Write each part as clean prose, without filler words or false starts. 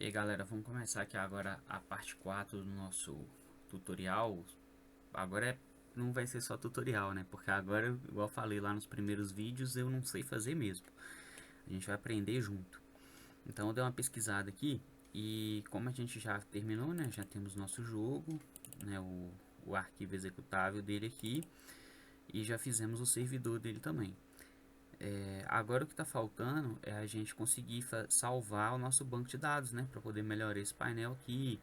E aí galera, vamos começar aqui agora a parte 4 do nosso tutorial. Agora não vai ser só tutorial, né? Porque agora, igual eu falei lá nos primeiros vídeos, eu não sei fazer mesmo. A gente vai aprender junto. Então eu dei uma pesquisada aqui e como a gente já terminou, né? Já temos nosso jogo, né? O arquivo executável dele aqui e já fizemos o servidor dele também. Agora o que está faltando é a gente conseguir salvar o nosso banco de dados, né, para poder melhorar esse painel aqui,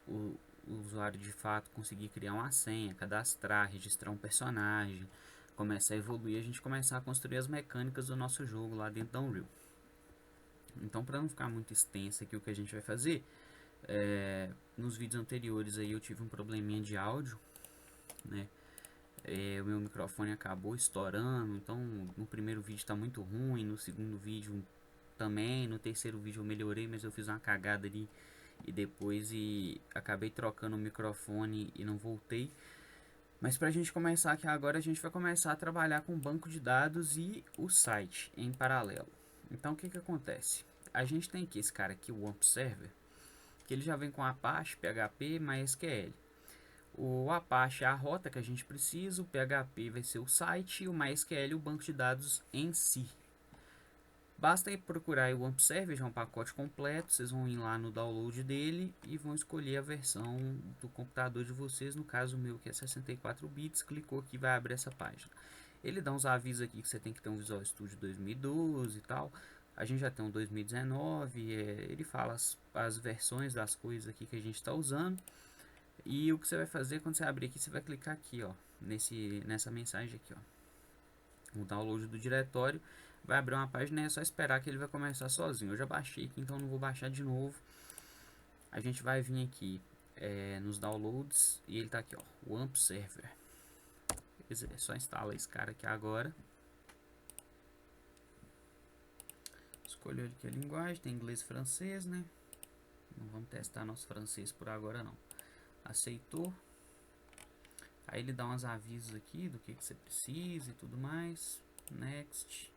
o usuário de fato conseguir criar uma senha, cadastrar, registrar um personagem, começar a evoluir, a gente começar a construir as mecânicas do nosso jogo lá dentro da Unreal. Então, para não ficar muito extenso aqui o que a gente vai fazer, nos vídeos anteriores aí eu tive um probleminha de áudio, né? O meu microfone acabou estourando, então no primeiro vídeo está muito ruim, no segundo vídeo também, no terceiro vídeo eu melhorei, mas eu fiz uma cagada ali e depois acabei trocando o microfone e não voltei. Mas para a gente começar aqui agora, a gente vai começar a trabalhar com o banco de dados e o site em paralelo. Então o que que acontece? A gente tem aqui esse cara aqui, o AMP Server, que ele já vem com Apache, PHP, MySQL. O Apache é a rota que a gente precisa, o PHP vai ser o site e o MySQL o banco de dados em si. Basta procurar o AMP Server, já é um pacote completo, vocês vão ir lá no download dele e vão escolher a versão do computador de vocês, no caso o meu que é 64 bits, clicou aqui e vai abrir essa página. Ele dá uns avisos aqui que você tem que ter um Visual Studio 2012 e tal, a gente já tem um 2019, ele fala as versões das coisas aqui que a gente está usando. E o que você vai fazer quando você abrir aqui, você vai clicar aqui, ó, nessa mensagem aqui, ó, o download do diretório, vai abrir uma página e é só esperar que ele vai começar sozinho. Eu já baixei aqui, então não vou baixar de novo. A gente vai vir aqui nos downloads e ele tá aqui, ó, o AMP Server. É só instala esse cara aqui agora. Escolheu aqui a linguagem, tem inglês e francês, né? Não vamos testar nosso francês por agora não. Aceitou. Aí ele dá uns avisos aqui do que você precisa e tudo mais. Next.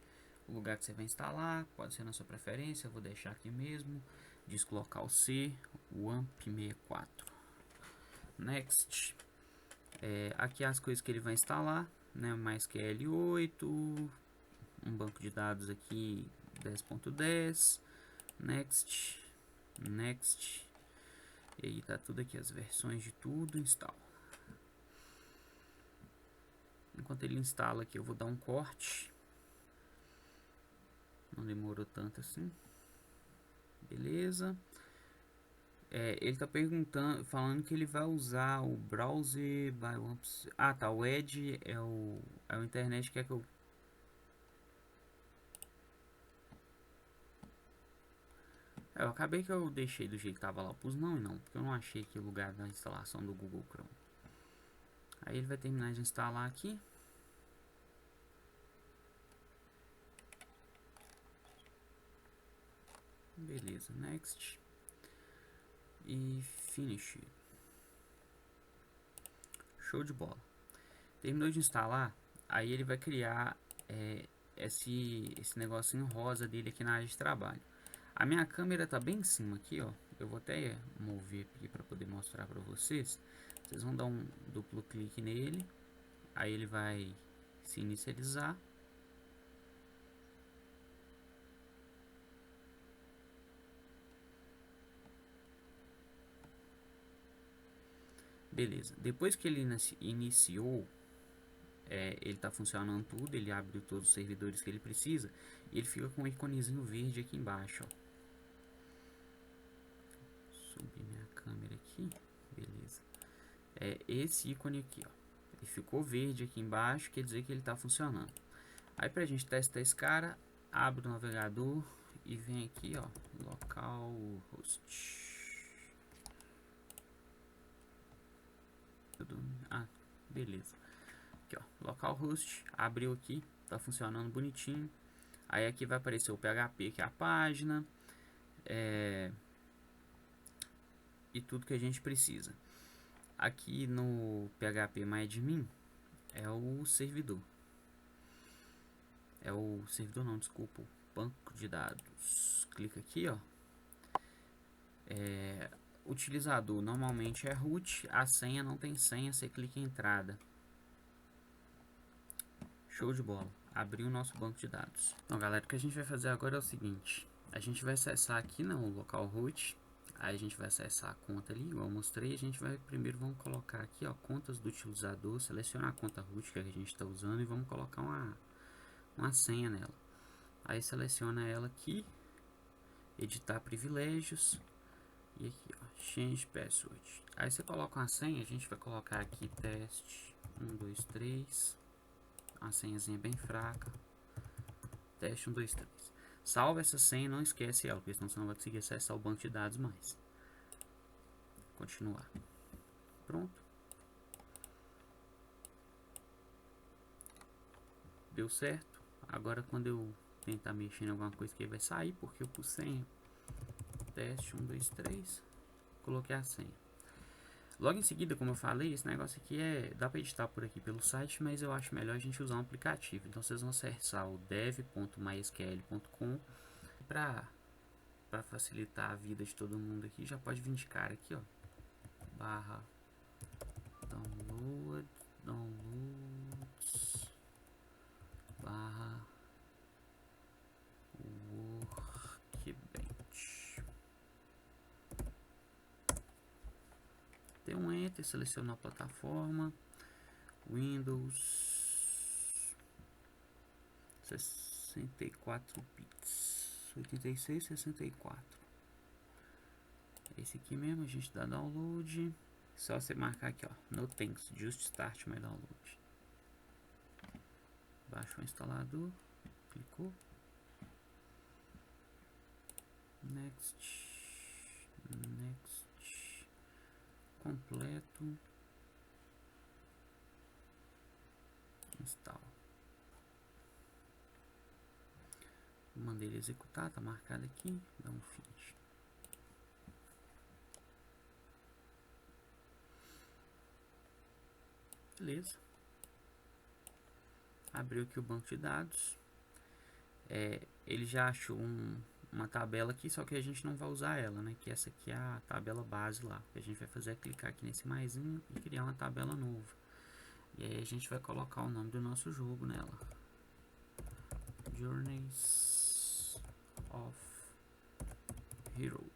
O lugar que você vai instalar, pode ser na sua preferência, eu vou deixar aqui mesmo. Disco local C, o AMP64. Next. Aqui as coisas que ele vai instalar, né? MySQL 8, um banco de dados aqui 10.10. Next. Next. E aí tá tudo aqui, as versões de tudo, instala. Enquanto ele instala aqui, eu vou dar um corte. Não demorou tanto assim. Beleza. Ele tá perguntando, falando que ele vai usar o browser by ah, tá. O Edge é o internet que é que eu acabei que eu deixei do jeito que tava lá. Eu pus não e não, porque eu não achei aqui o lugar da instalação do Google Chrome. Aí ele vai terminar de instalar aqui. Beleza, next. E finish. Show de bola. Terminou de instalar, aí ele vai criar esse negocinho rosa dele aqui na área de trabalho. A minha câmera tá bem em cima aqui, ó. Eu vou até mover aqui para poder mostrar para vocês. Vocês vão dar um duplo clique nele, aí ele vai se inicializar. Beleza. Depois que ele iniciou, ele está funcionando tudo, ele abre todos os servidores que ele precisa e ele fica com um iconezinho verde aqui embaixo, ó. Subir minha câmera aqui, beleza. Esse ícone aqui, ó, ele ficou verde aqui embaixo, quer dizer que ele está funcionando. Aí pra gente testar esse cara, abre o navegador e vem aqui, ó, localhost. Ah, beleza. Aqui, ó, localhost, abriu aqui, tá funcionando bonitinho. Aí aqui vai aparecer o PHP, que é a página, e tudo que a gente precisa. Aqui no PHP MyAdmin é o servidor. É o servidor não, desculpa, o banco de dados. Clica aqui, ó. Utilizador normalmente é root, a senha não tem senha, você clica em entrada. Show de bola, abriu o nosso banco de dados. Então galera, o que a gente vai fazer agora é o seguinte, a gente vai acessar aqui no localhost, aí a gente vai acessar a conta ali, igual eu mostrei, a gente vai primeiro, vamos colocar aqui ó, contas do utilizador, selecionar a conta root que a gente está usando e vamos colocar uma senha nela. Aí seleciona ela aqui, editar privilégios, e aqui ó, change password. Aí você coloca uma senha, a gente vai colocar aqui teste 123, uma senhazinha bem fraca, teste 123. Salva essa senha, não esquece ela, porque senão você não vai conseguir acessar o banco de dados mais. Continuar. Pronto. Deu certo. Agora quando eu tentar mexer em alguma coisa que vai sair, porque eu pus senha. Teste 123. Coloquei a senha. Logo em seguida, como eu falei, esse negócio aqui dá para editar por aqui pelo site, mas eu acho melhor a gente usar um aplicativo. Então vocês vão acessar o dev.mysql.com para facilitar a vida de todo mundo aqui. Já pode vir de cara aqui, ó, barra downloads barra workbench. Tem um enter, selecionar a plataforma, Windows 64 bits, 86, 64. Esse aqui mesmo, a gente dá download. Só você marcar aqui, ó, no thanks, just start my download. Baixa o instalador, clicou. Next, completo, install. Mandei ele executar, tá marcado aqui, dá um finish. Beleza. Abriu aqui o banco de dados. Ele já achou uma tabela aqui, só que a gente não vai usar ela, né? Que essa aqui é a tabela base lá. O que a gente vai fazer é clicar aqui nesse maisinho e criar uma tabela nova. E aí a gente vai colocar o nome do nosso jogo nela. Journeys of Heroes.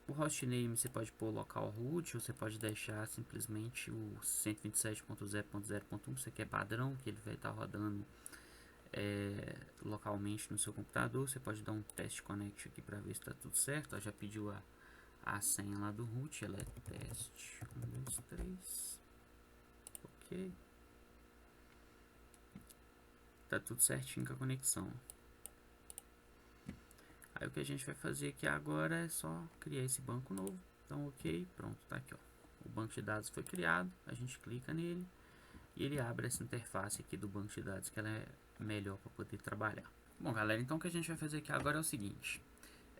O hostname você pode pôr localroot, ou você pode deixar simplesmente o 127.0.0.1, você quer padrão, que ele vai estar rodando localmente no seu computador. Você pode dar um teste connect aqui para ver se está tudo certo. Ó, já pediu a senha lá do root, ela é teste 1, 2, 3. Ok. Tá tudo certinho com a conexão. Aí o que a gente vai fazer aqui agora é só criar esse banco novo. Então ok, pronto, tá aqui ó. O banco de dados foi criado, a gente clica nele e ele abre essa interface aqui do banco de dados, que ela é melhor para poder trabalhar. Bom galera, então o que a gente vai fazer aqui agora é o seguinte.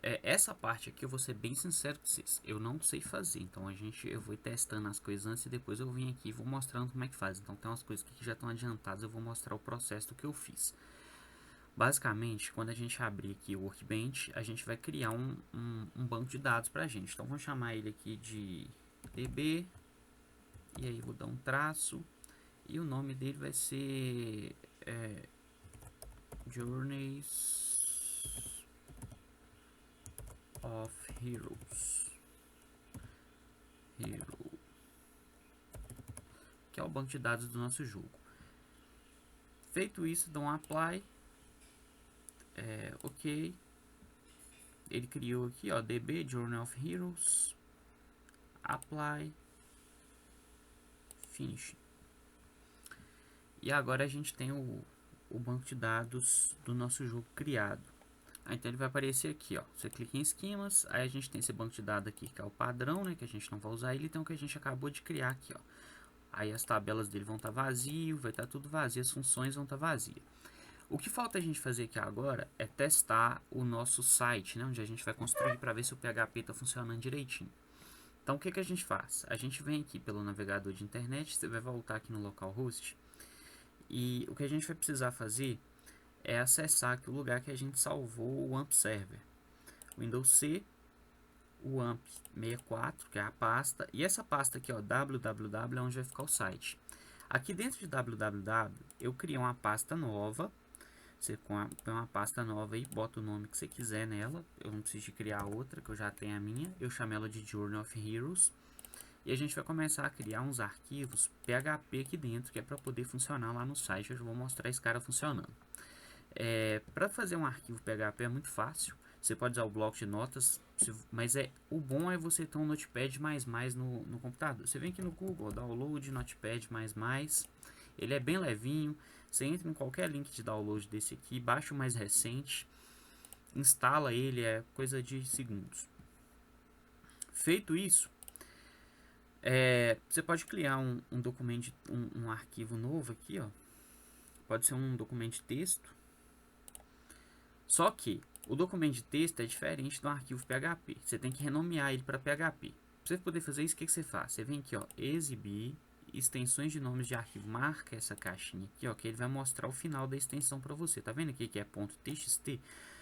Essa parte aqui eu vou ser bem sincero com vocês, eu não sei fazer, então eu vou testando as coisas antes e depois eu vim aqui e vou mostrando como é que faz. Então tem umas coisas que já estão adiantadas, eu vou mostrar o processo do que eu fiz. Basicamente, quando a gente abrir aqui o Workbench, a gente vai criar um banco de dados para a gente. Então, vamos chamar ele aqui de db, e aí vou dar um traço, e o nome dele vai ser Journeys of Heroes. Que é o banco de dados do nosso jogo. Feito isso, dá um apply. Ok, ele criou aqui ó, db Journey of Heroes, apply, finish. E agora a gente tem o banco de dados do nosso jogo criado. Então ele vai aparecer aqui ó, você clica em esquemas, aí a gente tem esse banco de dados aqui que é o padrão, né, que a gente não vai usar ele, então que a gente acabou de criar aqui ó. Aí as tabelas dele vão estar vazio, vai estar tudo vazio, as funções vão estar vazias. O que falta a gente fazer aqui agora é testar o nosso site, né, onde a gente vai construir para ver se o PHP está funcionando direitinho. Então o que a gente faz? A gente vem aqui pelo navegador de internet, você vai voltar aqui no localhost, e o que a gente vai precisar fazer é acessar aqui o lugar que a gente salvou o AMP Server. Windows C, o AMP64, que é a pasta, e essa pasta aqui, ó, www, é onde vai ficar o site. Aqui dentro de www, eu criei uma pasta nova. Você põe uma pasta nova e bota o nome que você quiser nela. Eu não preciso de criar outra, que eu já tenho a minha. Eu chamo ela de Journey of Heroes. E a gente vai começar a criar uns arquivos PHP aqui dentro, que é para poder funcionar lá no site. Eu vou mostrar esse cara funcionando. Para fazer um arquivo PHP é muito fácil. Você pode usar o bloco de notas, mas o bom é você ter um Notepad++ no computador. Você vem aqui no Google, download Notepad++, ele é bem levinho. Você entra em qualquer link de download desse aqui, baixa o mais recente, instala ele, é coisa de segundos. Feito isso, você pode criar um documento, um arquivo novo aqui, ó. Pode ser um documento de texto. Só que o documento de texto é diferente do arquivo PHP. Você tem que renomear ele para PHP. Para você poder fazer isso, o que você faz? Você vem aqui, ó, exibir extensões de nomes de arquivo. Marca essa caixinha aqui, ó, que ele vai mostrar o final da extensão para você. Tá vendo aqui que é .txt?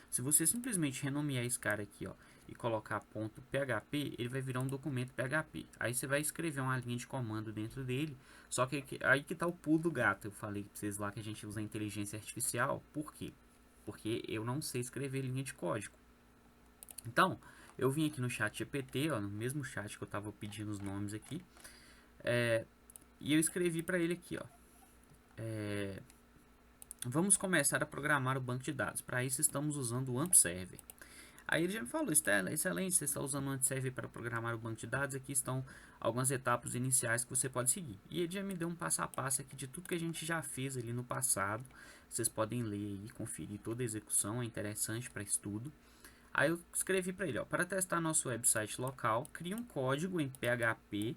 Se você simplesmente renomear esse cara aqui, ó, e colocar .php, ele vai virar um documento PHP. Aí você vai escrever uma linha de comando dentro dele. Só que aí que tá o pulo do gato. Eu falei para vocês lá que a gente usa a inteligência artificial. Por quê? Porque eu não sei escrever linha de código. Então, eu vim aqui no chat GPT, ó, no mesmo chat que eu estava pedindo os nomes aqui, e eu escrevi para ele aqui, ó, vamos começar a programar o banco de dados. Para isso estamos usando o AMP Server. Aí ele já me falou, excelente, você está usando o AMP Server para programar o banco de dados, aqui estão algumas etapas iniciais que você pode seguir. E ele já me deu um passo a passo aqui de tudo que a gente já fez ali no passado. Vocês podem ler e conferir toda a execução, é interessante para estudo. Aí eu escrevi para ele, ó, para testar nosso website local, crie um código em PHP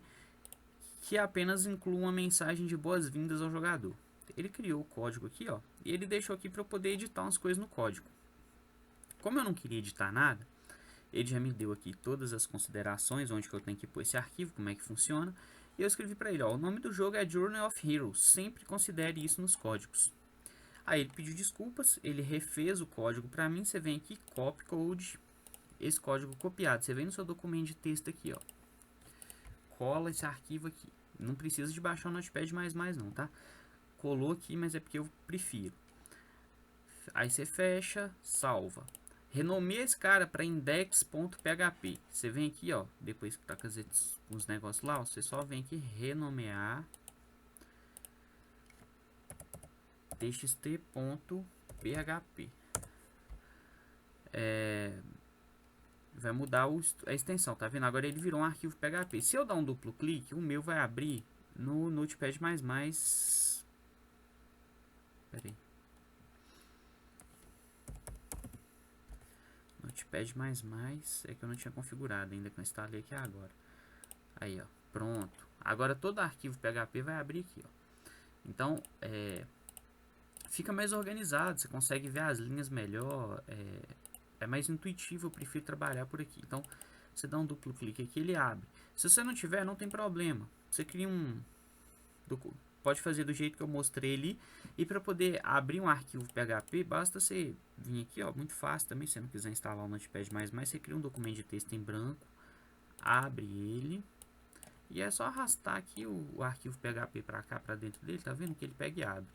que apenas inclua uma mensagem de boas-vindas ao jogador. Ele criou o código aqui, ó, e ele deixou aqui para eu poder editar umas coisas no código. Como eu não queria editar nada, ele já me deu aqui todas as considerações, onde que eu tenho que pôr esse arquivo, como é que funciona. E eu escrevi para ele, ó, o nome do jogo é Journey of Heroes, sempre considere isso nos códigos. Aí ele pediu desculpas, ele refez o código para mim. Você vem aqui, copy code, esse código copiado. Você vem no seu documento de texto aqui, ó, cola esse arquivo aqui. Não precisa de baixar o Notepad++ não, tá? Colou aqui, mas é porque eu prefiro. Aí você fecha, salva. Renomeia esse cara para index.php. Você vem aqui, ó, depois que tá com os negócios lá, ó, você só vem aqui renomear txt.php. Vai mudar a extensão, tá vendo? Agora ele virou um arquivo PHP. Se eu dar um duplo clique, o meu vai abrir no Notepad++. Pera aí. Notepad++, é que eu não tinha configurado ainda, que eu instalei aqui agora. Aí, ó, pronto. Agora todo arquivo PHP vai abrir aqui, ó. Então, fica mais organizado, você consegue ver as linhas melhor, é mais intuitivo, eu prefiro trabalhar por aqui. Então, você dá um duplo clique aqui, ele abre. Se você não tiver, não tem problema. Você cria pode fazer do jeito que eu mostrei ali. E para poder abrir um arquivo PHP, basta você vir aqui, ó, muito fácil também. Se você não quiser instalar o Notepad++, você cria um documento de texto em branco, abre ele. E é só arrastar aqui o arquivo PHP para cá, para dentro dele, tá vendo que ele pega e abre.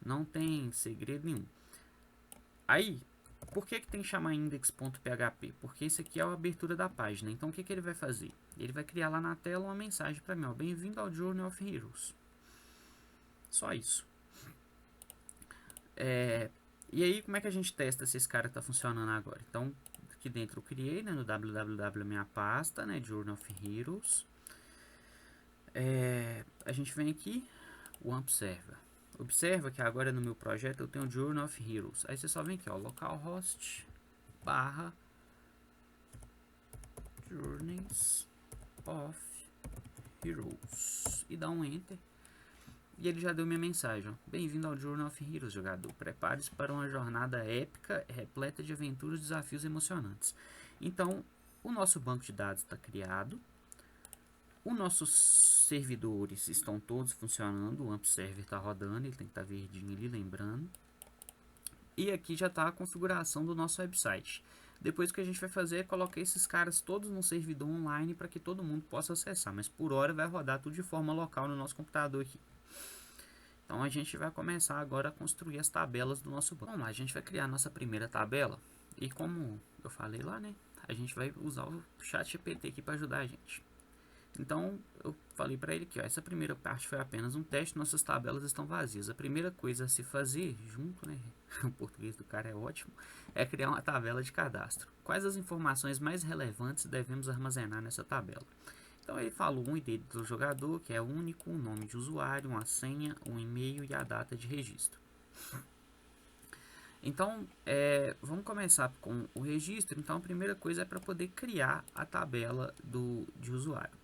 Não tem segredo nenhum. Aí, por que tem que chamar index.php? Porque isso aqui é a abertura da página. Então, o que ele vai fazer? Ele vai criar lá na tela uma mensagem para mim, ó, bem-vindo ao Journey of Heroes. Só isso. E aí, como é que a gente testa se esse cara está funcionando agora? Então, aqui dentro eu criei, né, no www, minha pasta, né, Journey of Heroes. A gente vem aqui, o AMP Server. Observa que agora no meu projeto eu tenho o Journey of Heroes. Aí você só vem aqui, ó, localhost / Journeys of Heroes e dá um enter. E ele já deu minha mensagem. Bem-vindo ao Journey of Heroes, jogador. Prepare-se para uma jornada épica, repleta de aventuras e desafios emocionantes. Então, o nosso banco de dados está criado. Os nossos servidores estão todos funcionando. O AMP Server está rodando, ele tem que estar verdinho ali, lembrando. E aqui já está a configuração do nosso website. Depois o que a gente vai fazer é colocar esses caras todos no servidor online para que todo mundo possa acessar. Mas por hora vai rodar tudo de forma local no nosso computador aqui. Então a gente vai começar agora a construir as tabelas do nosso banco. Vamos lá, a gente vai criar a nossa primeira tabela. E como eu falei lá, né? A gente vai usar o ChatGPT aqui para ajudar a gente. Então eu falei para ele que ó, essa primeira parte foi apenas um teste, nossas tabelas estão vazias. A primeira coisa a se fazer, junto, né? O português do cara é ótimo, é criar uma tabela de cadastro. Quais as informações mais relevantes devemos armazenar nessa tabela? Então ele falou um ID do jogador, que é único, um nome de usuário, uma senha, um e-mail e a data de registro. Então, vamos começar com o registro. Então, a primeira coisa é para poder criar a tabela de usuário.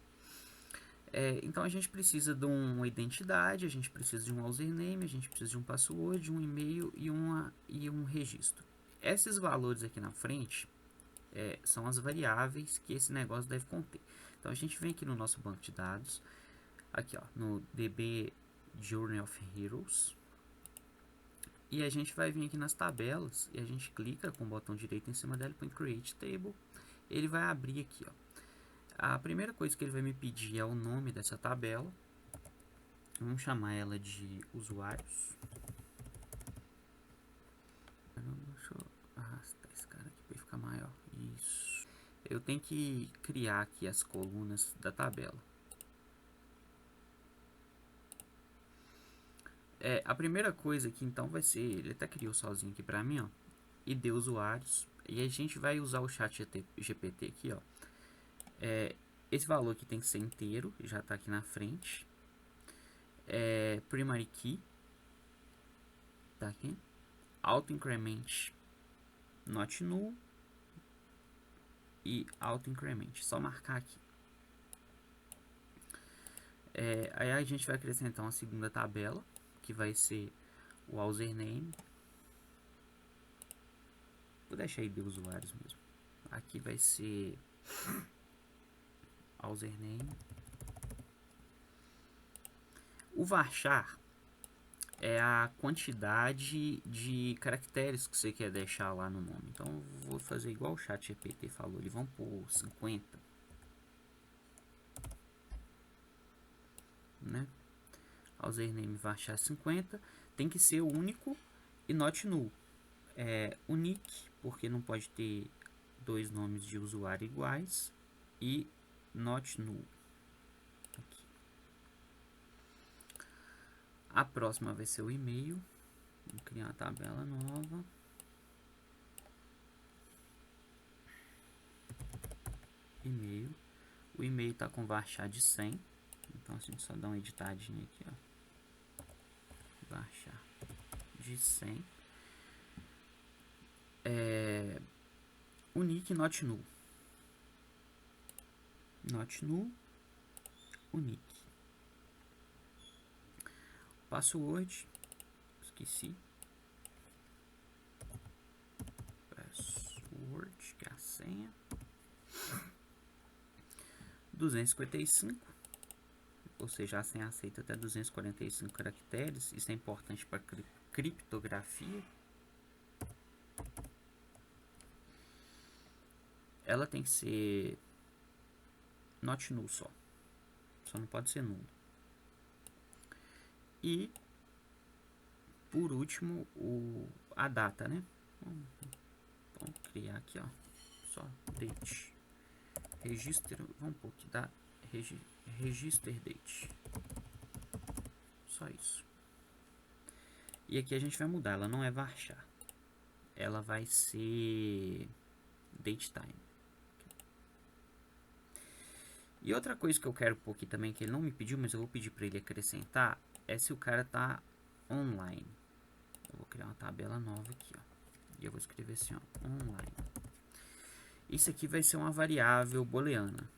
Então, a gente precisa de uma identidade, a gente precisa de um username, a gente precisa de um password, um e-mail e um registro. Esses valores aqui na frente são as variáveis que esse negócio deve conter. Então, a gente vem aqui no nosso banco de dados, aqui ó, no DB Journey of Heroes, e a gente vai vir aqui nas tabelas e a gente clica com o botão direito em cima dela, põe Create Table, ele vai abrir aqui ó. A primeira coisa que ele vai me pedir é o nome dessa tabela. Vamos chamar ela de usuários. Deixa eu arrastar esse cara aqui para ficar maior. Isso. Eu tenho que criar aqui as colunas da tabela. A primeira coisa aqui então vai ser, ele até criou sozinho aqui para mim, ó, ID usuários, e a gente vai usar o chat GPT aqui, ó. Esse valor aqui tem que ser inteiro, já está aqui na frente. Primary key, tá aqui. Auto increment not null e auto increment, só marcar aqui. Aí a gente vai acrescentar uma segunda tabela, que vai ser o username. Vou deixar aí de usuários mesmo. Aqui vai ser username. O varchar é a quantidade de caracteres que você quer deixar lá no nome. Então eu vou fazer igual o ChatGPT falou, eles vão por 50, né? Username varchar 50, tem que ser único e not null. Unique, porque não pode ter dois nomes de usuário iguais, e not null. Aqui. A próxima vai ser o e-mail. Vou criar uma tabela nova. E-mail. O e-mail está com varchar de 100. Então a gente só dá uma editadinha aqui, ó. Varchar de 100. Unique not null. Not null. Unique. Password. Esqueci. Password, que é a senha. 255. Ou seja, a senha aceita até 245 caracteres. Isso é importante para criptografia. Ela tem que ser not null só não pode ser nulo. E por último a data, né? Vamos criar aqui, ó, só date registro, vamos pôr aqui da register date, só isso. E aqui a gente vai mudar, ela não é varchar, ela vai ser datetime. E outra coisa que eu quero pôr aqui também, que ele não me pediu, mas eu vou pedir para ele acrescentar, é se o cara tá online. Eu vou criar uma tabela nova aqui, ó. E eu vou escrever assim, ó, online. Isso aqui vai ser uma variável booleana.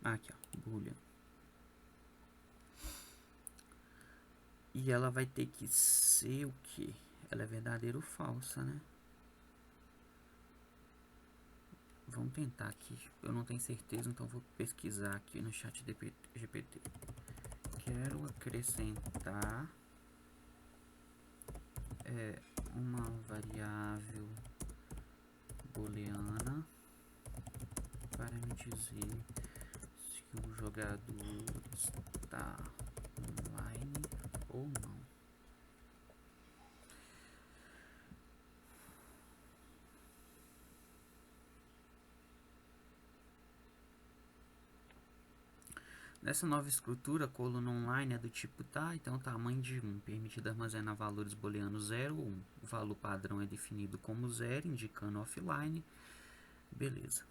Aqui, ó, boolean. E ela vai ter que ser o que? Ela é verdadeira ou falsa, né? Vamos tentar aqui. Eu não tenho certeza, então vou pesquisar aqui no chat GPT. Quero acrescentar uma variável booleana para me dizer se o jogador está online ou não. Nessa nova estrutura, a coluna online é do tipo tá, então tamanho de 1, permitido armazenar valores booleanos 0 ou 1. O valor padrão é definido como 0, indicando offline. Beleza.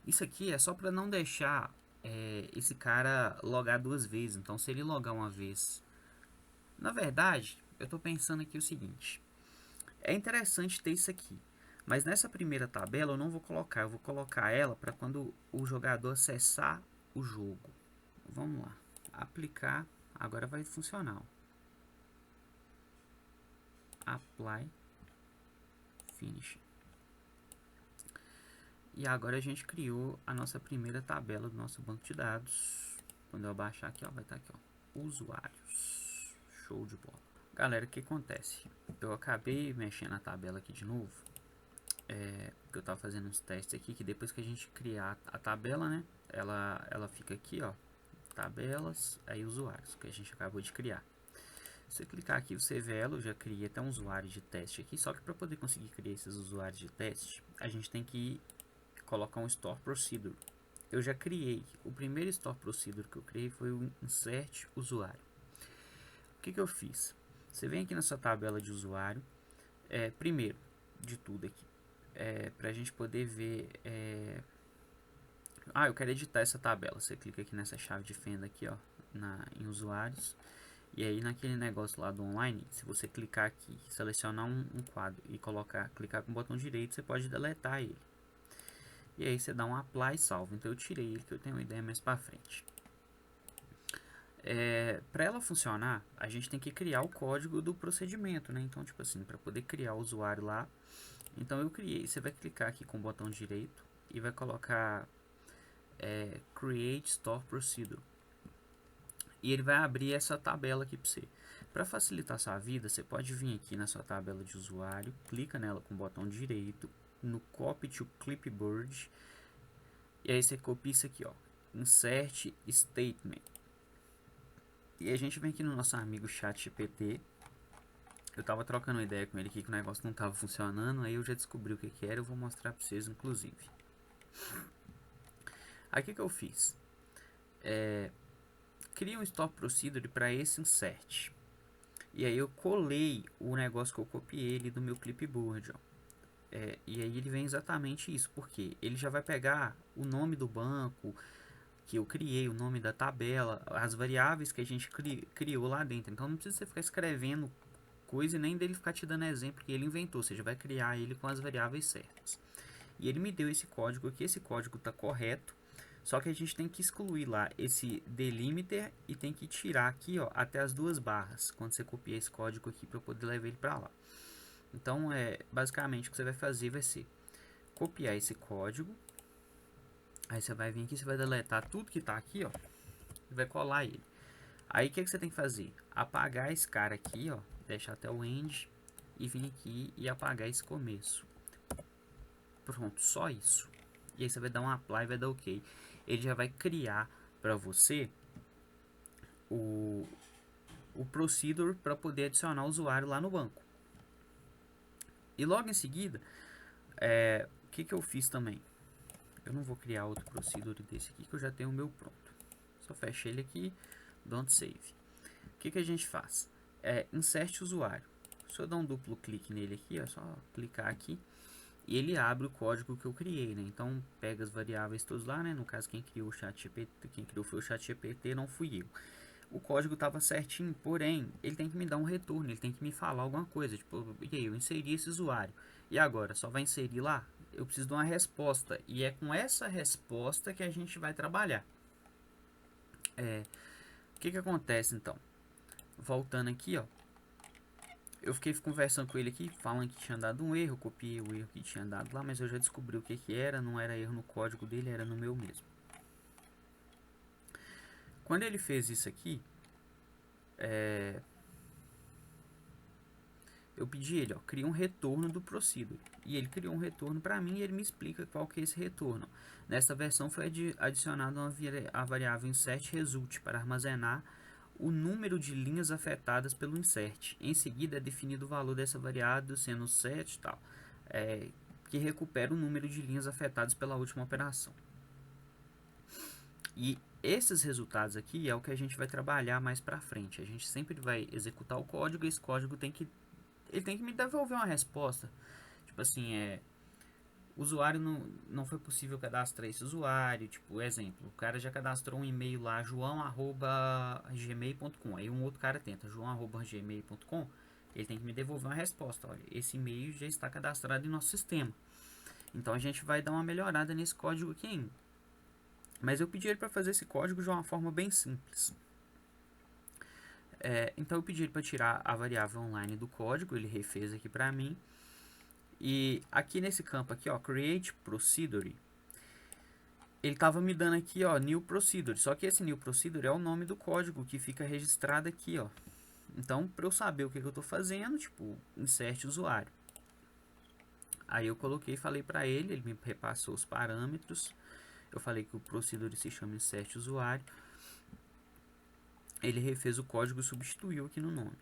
Isso aqui é só para não deixar esse cara logar duas vezes. Então, se ele logar uma vez... Na verdade, eu estou pensando aqui o seguinte. É interessante ter isso aqui. Mas nessa primeira tabela eu não vou colocar. Eu vou colocar ela para quando o jogador acessar o jogo. Vamos lá. Aplicar. Agora vai funcionar. Apply. Finish. E agora a gente criou a nossa primeira tabela do nosso banco de dados. Quando eu abaixar aqui, ó, vai estar aqui, ó, usuários. Show de bola. Galera, o que acontece? Eu acabei mexendo na tabela aqui de novo. Porque eu estava fazendo uns testes aqui, que depois que a gente criar a tabela, né? Ela fica aqui, ó. Tabelas, aí usuários, que a gente acabou de criar. Se você clicar aqui, você vê ela, eu já criei até um usuário de teste aqui. Só que para poder conseguir criar esses usuários de teste, a gente tem que colocar um store procedure. Eu já criei. O primeiro store procedure que eu criei foi o insert usuário. O que eu fiz? Você vem aqui nessa tabela de usuário. Primeiro de tudo aqui, para a gente poder ver. Eu quero editar essa tabela. Você clica aqui nessa chave de fenda aqui, ó, em usuários. E aí naquele negócio lá do online, se você clicar aqui, selecionar um quadro e clicar com o botão direito, você pode deletar ele. E aí você dá um apply e salva. Então eu tirei ele, que eu tenho uma ideia mais para frente. Para ela funcionar, a gente tem que criar o código do procedimento, né? Então, tipo assim, para poder criar o usuário lá, então eu criei. Você vai clicar aqui com o botão direito e vai colocar Create Store Procedure. E ele vai abrir essa tabela aqui para você. Para facilitar a sua vida, você pode vir aqui na sua tabela de usuário, clica nela com o botão direito, no Copy to Clipboard, e aí você copia isso aqui, ó, Insert Statement. E a gente vem aqui no nosso amigo ChatGPT. Eu tava trocando ideia com ele aqui que o negócio não tava funcionando, aí eu já descobri o que era, eu vou mostrar para vocês inclusive. Aí o que eu fiz? Cria um Store Procedure para esse insert. E aí eu colei o negócio que eu copiei ele do meu clipboard, ó. E aí ele vem exatamente isso, porque ele já vai pegar o nome do banco que eu criei, o nome da tabela, as variáveis que a gente criou lá dentro. Então não precisa você ficar escrevendo coisa e nem dele ficar te dando exemplo que ele inventou, você já vai criar ele com as variáveis certas. E ele me deu esse código aqui, esse código está correto, só que a gente tem que excluir lá esse delimiter e tem que tirar aqui, ó, até as duas barras, quando você copia esse código aqui para poder levar ele para lá. Então, basicamente o que você vai fazer vai ser copiar esse código, aí você vai vir aqui, você vai deletar tudo que está aqui, ó, e vai colar ele. Aí o que você tem que fazer? Apagar esse cara aqui, ó, deixar até o end e vir aqui e apagar esse começo. Pronto, só isso. E aí você vai dar um apply e vai dar ok. Ele já vai criar para você o procedure para poder adicionar o usuário lá no banco. E logo em seguida, o que eu fiz também? Eu não vou criar outro procedure desse aqui, que eu já tenho o meu pronto. Só fecha ele aqui, don't save. O que a gente faz? Insert usuário. Se eu dar um duplo clique nele aqui, é só clicar aqui, e ele abre o código que eu criei, né? Então pega as variáveis todas lá, né? No caso quem criou foi o ChatGPT, não fui eu. O código estava certinho, porém ele tem que me dar um retorno, ele tem que me falar alguma coisa, tipo, e aí eu inseri esse usuário, e agora só vai inserir lá? Eu preciso de uma resposta, e é com essa resposta que a gente vai trabalhar. O que acontece então? Voltando aqui, ó, eu fiquei conversando com ele aqui, falando que tinha dado um erro, copiei o erro que tinha dado lá, mas eu já descobri o que era, não era erro no código dele, era no meu mesmo. Quando ele fez isso aqui, eu pedi ele, ó, cria um retorno do procedure. E ele criou um retorno para mim e ele me explica qual que é esse retorno. Nesta versão foi adicionada a variável insertResult para armazenar o número de linhas afetadas pelo insert. Em seguida é definido o valor dessa variável, sendo set tal, que recupera o número de linhas afetadas pela última operação. E esses resultados aqui é o que a gente vai trabalhar mais para frente. A gente sempre vai executar o código e esse código tem que me devolver uma resposta. Tipo assim, usuário não foi possível cadastrar esse usuário. Tipo, exemplo, o cara já cadastrou um e-mail lá, joão@gmail.com. Aí um outro cara tenta, joão@gmail.com. Ele tem que me devolver uma resposta. Olha, esse e-mail já está cadastrado em nosso sistema. Então a gente vai dar uma melhorada nesse código aqui ainda. Mas eu pedi ele para fazer esse código de uma forma bem simples. Então eu pedi ele para tirar a variável online do código, ele refez aqui para mim. E aqui nesse campo aqui, ó, create procedure, ele estava me dando aqui, ó, new procedure. Só que esse new procedure é o nome do código que fica registrado aqui, ó. Então, para eu saber o que eu estou fazendo, tipo, insert usuário. Aí eu coloquei e falei para ele, ele me repassou os parâmetros. Eu falei que o procedure se chama insert usuário. Ele refez o código e substituiu aqui no nome.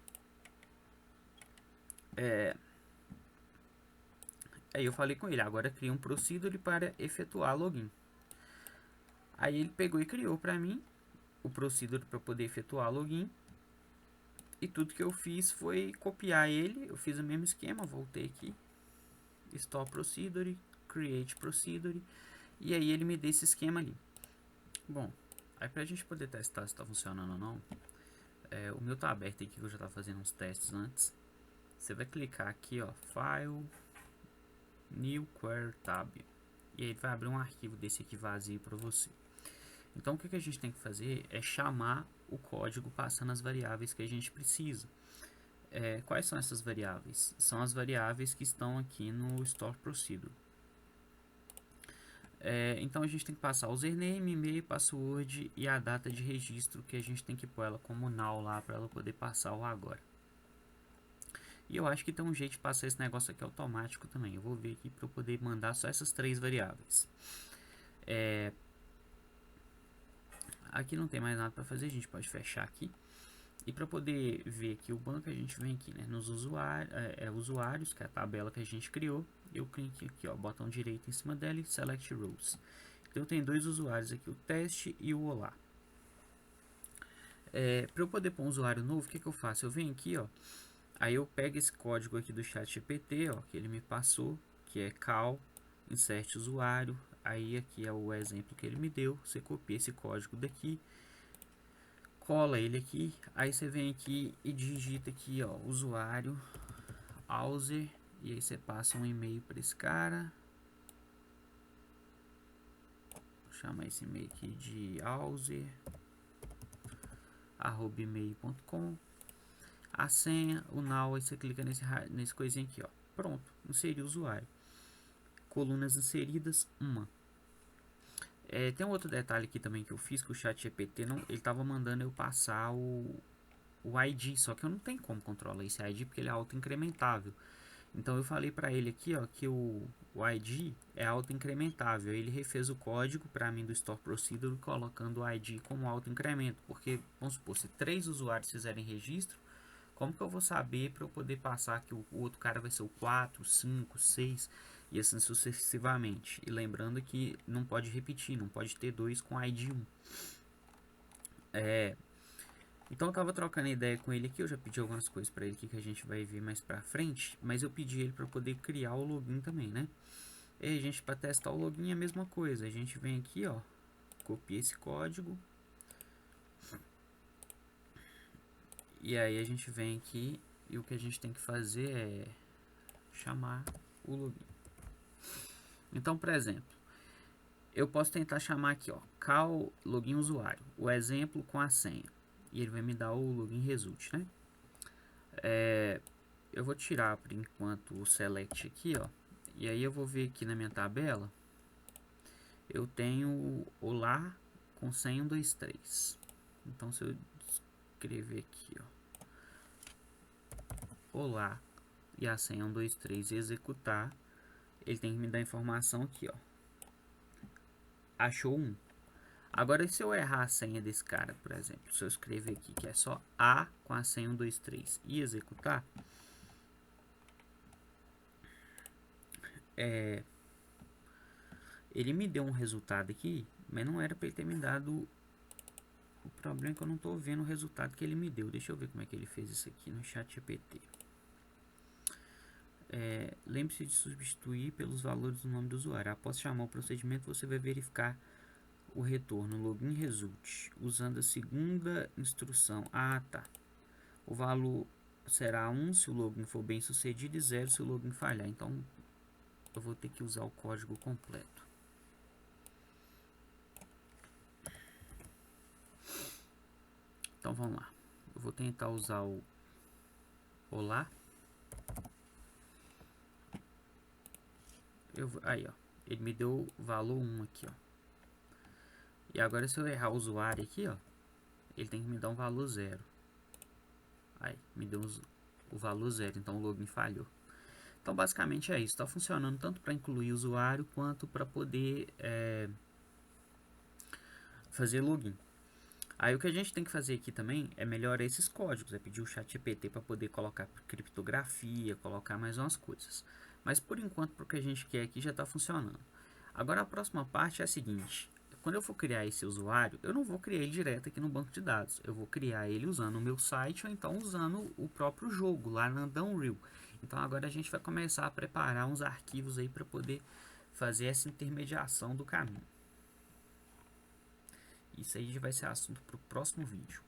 Aí eu falei com ele, agora cria um procedure para efetuar login. Aí ele pegou e criou para mim o procedure para poder efetuar login. E tudo que eu fiz foi copiar ele. Eu fiz o mesmo esquema, voltei aqui, stop procedure, create procedure, e aí ele me deu esse esquema ali. Bom, aí pra gente poder testar se tá funcionando ou não, o meu tá aberto aqui, que eu já tava fazendo uns testes antes. Você vai clicar aqui, ó, File, New Query Tab, e aí vai abrir um arquivo desse aqui vazio para você. Então o que a gente tem que fazer é chamar o código passando as variáveis que a gente precisa. Quais são essas variáveis? São as variáveis que estão aqui no Store Procedure. Então a gente tem que passar o username, e-mail, password e a data de registro, que a gente tem que pôr ela como null lá para ela poder passar o agora. E eu acho que tem um jeito de passar esse negócio aqui automático também. Eu vou ver aqui para eu poder mandar só essas três variáveis. Aqui não tem mais nada para fazer, a gente pode fechar aqui. E para poder ver aqui o banco, a gente vem aqui, né, nos usuários, que é a tabela que a gente criou. Eu clico aqui, ó, botão direito em cima dela e select rows. Então eu tenho dois usuários aqui, o teste e o olá. Para eu poder pôr um usuário novo, o que eu faço? Eu venho aqui, ó, aí eu pego esse código aqui do ChatGPT, ó, que ele me passou, que é call, insert usuário. Aí aqui é o exemplo que ele me deu. Você copia esse código daqui, cola ele aqui, aí você vem aqui e digita aqui, ó, usuário user, e aí você passa um e-mail para esse cara. Vou chamar esse e-mail aqui de user@email.com. A senha, o now, aí você clica nesse coisinho aqui, ó. Pronto, inserir o usuário. Colunas inseridas, uma. Tem um outro detalhe aqui também que eu fiz, que o ChatGPT ele estava mandando eu passar o ID, só que eu não tenho como controlar esse ID porque ele é auto-incrementável. Então eu falei para ele aqui, ó, que o ID é auto-incrementável. Ele refez o código para mim do Store Procedure colocando o ID como auto-incremento, porque vamos supor, se 3 usuários fizerem registro, como que eu vou saber para eu poder passar que o outro cara vai ser o 4, 5, 6 e assim sucessivamente. E lembrando que não pode repetir, não pode ter 2 com ID 1. Então eu tava trocando ideia com ele aqui, eu já pedi algumas coisas para ele aqui que a gente vai ver mais pra frente, mas eu pedi ele para poder criar o login também, né? E aí, gente, para testar o login é a mesma coisa, a gente vem aqui, ó, copia esse código. E aí a gente vem aqui e o que a gente tem que fazer é chamar o login. Então, por exemplo, eu posso tentar chamar aqui, ó, call login usuário, o exemplo com a senha. E ele vai me dar o login result, né? Eu vou tirar por enquanto o select aqui, ó. E aí eu vou ver aqui na minha tabela. Eu tenho olá com senha 123. Então se eu escrever aqui, ó, olá e a senha 123 e executar, ele tem que me dar a informação aqui, ó. Achou 1. Agora, se eu errar a senha desse cara, por exemplo, se eu escrever aqui que é só A com a senha 123 e executar, ele me deu um resultado aqui, mas não era para ele ter me dado. O problema é que eu não estou vendo o resultado que ele me deu. Deixa eu ver como é que ele fez isso aqui no ChatGPT. Lembre-se de substituir pelos valores do nome do usuário. Após chamar o procedimento, você vai verificar o retorno login result usando a segunda instrução. Ah, tá. O valor será 1 se o login for bem sucedido e 0 se o login falhar. Então eu vou ter que usar o código completo. Então vamos lá. Eu vou tentar usar o olá. Aí, ó. Ele me deu o valor 1 aqui, ó. E agora se eu errar o usuário aqui, ó, ele tem que me dar um valor 0. Aí, me deu o valor 0, então o login falhou. Então basicamente é isso. Está funcionando tanto para incluir o usuário quanto para poder fazer login. Aí o que a gente tem que fazer aqui também é melhorar esses códigos, é pedir o ChatGPT para poder colocar criptografia, colocar mais umas coisas. Mas por enquanto, para o que a gente quer aqui já está funcionando. Agora a próxima parte é a seguinte: quando eu for criar esse usuário, eu não vou criar ele direto aqui no banco de dados. Eu vou criar ele usando o meu site ou então usando o próprio jogo lá na Unreal. Então agora a gente vai começar a preparar uns arquivos aí para poder fazer essa intermediação do caminho. Isso aí vai ser assunto para o próximo vídeo.